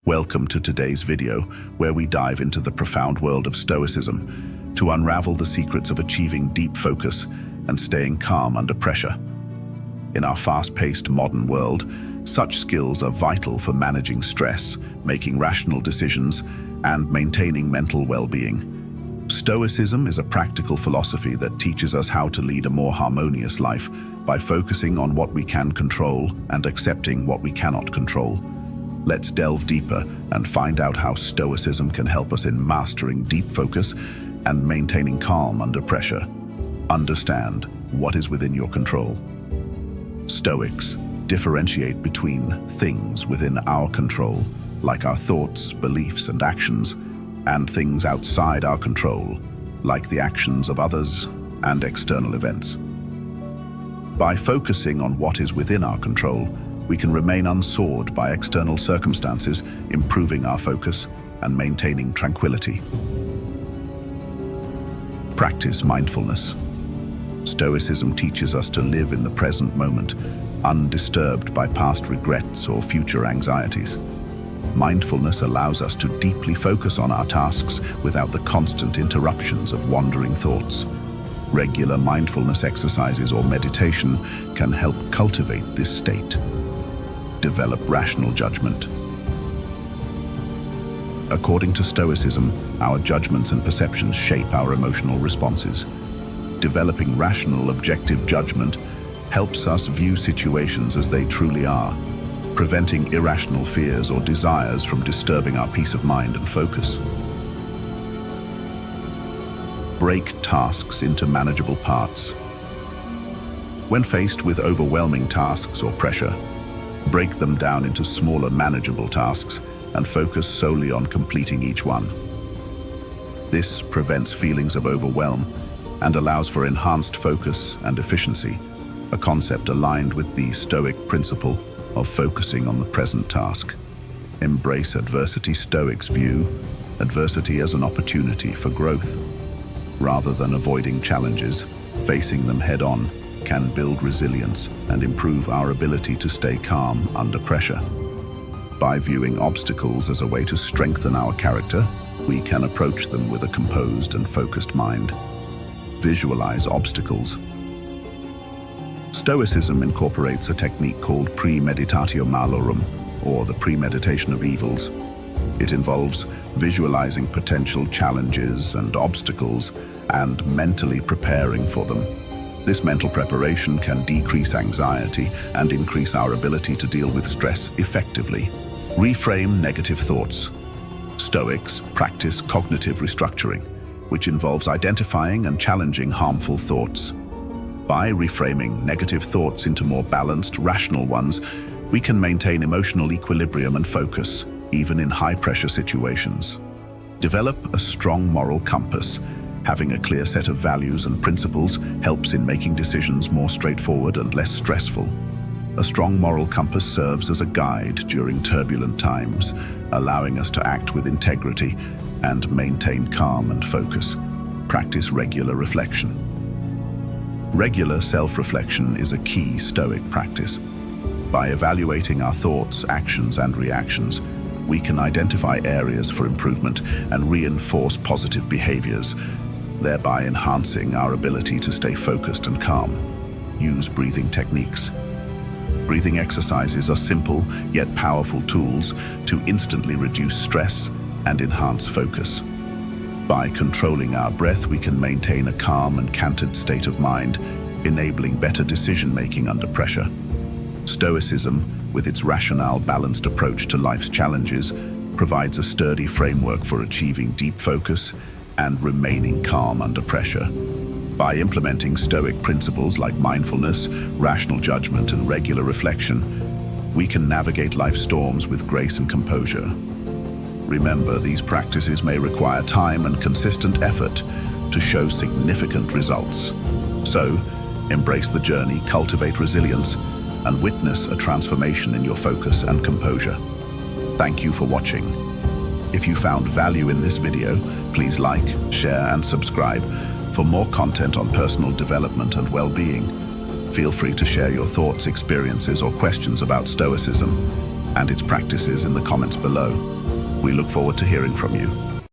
Welcome to today's video, where we dive into the profound world of Stoicism to unravel the secrets of achieving deep focus and staying calm under pressure. In our fast-paced modern world, such skills are vital for managing stress, making rational decisions, and maintaining mental well-being. Stoicism is a practical philosophy that teaches us how to lead a more harmonious life by focusing on what we can control and accepting what we cannot control. Let's delve deeper and find out how Stoicism can help us in mastering deep focus and maintaining calm under pressure. Understand what is within your control. Stoics differentiate between things within our control, like our thoughts, beliefs, and actions, and things outside our control, like the actions of others and external events. By focusing on what is within our control, we can remain unsawed by external circumstances, improving our focus and maintaining tranquility. Practice mindfulness. Stoicism teaches us to live in the present moment, undisturbed by past regrets or future anxieties. Mindfulness allows us to deeply focus on our tasks without the constant interruptions of wandering thoughts. Regular mindfulness exercises or meditation can help cultivate this state. Develop rational judgment. According to Stoicism, our judgments and perceptions shape our emotional responses. Developing rational, objective judgment helps us view situations as they truly are, preventing irrational fears or desires from disturbing our peace of mind and focus. Break tasks into manageable parts. When faced with overwhelming tasks or pressure, break them down into smaller, manageable tasks and focus solely on completing each one. This prevents feelings of overwhelm and allows for enhanced focus and efficiency, a concept aligned with the Stoic principle of focusing on the present task. Embrace adversity. Stoics view adversity as an opportunity for growth. Rather than avoiding challenges, facing them head-on can build resilience and improve our ability to stay calm under pressure. By viewing obstacles as a way to strengthen our character, we can approach them with a composed and focused mind. Visualize obstacles. Stoicism incorporates a technique called premeditatio malorum, or the premeditation of evils. It involves visualizing potential challenges and obstacles and mentally preparing for them. This mental preparation can decrease anxiety and increase our ability to deal with stress effectively. Reframe negative thoughts. Stoics practice cognitive restructuring, which involves identifying and challenging harmful thoughts. By reframing negative thoughts into more balanced, rational ones, we can maintain emotional equilibrium and focus, even in high-pressure situations. Develop a strong moral compass. Having a clear set of values and principles helps in making decisions more straightforward and less stressful. A strong moral compass serves as a guide during turbulent times, allowing us to act with integrity and maintain calm and focus. Practice regular reflection. Regular self-reflection is a key Stoic practice. By evaluating our thoughts, actions, and reactions, we can identify areas for improvement and reinforce positive behaviors, thereby enhancing our ability to stay focused and calm. Use breathing techniques. Breathing exercises are simple yet powerful tools to instantly reduce stress and enhance focus. By controlling our breath, we can maintain a calm and centered state of mind, enabling better decision-making under pressure. Stoicism, with its rational, balanced approach to life's challenges, provides a sturdy framework for achieving deep focus and remaining calm under pressure. By implementing Stoic principles like mindfulness, rational judgment, and regular reflection, we can navigate life's storms with grace and composure. Remember, these practices may require time and consistent effort to show significant results. So, embrace the journey, cultivate resilience, and witness a transformation in your focus and composure. Thank you for watching. If you found value in this video, please like, share, and subscribe for more content on personal development and well-being. Feel free to share your thoughts, experiences, or questions about Stoicism. and its practices in the comments below. We look forward to hearing from you.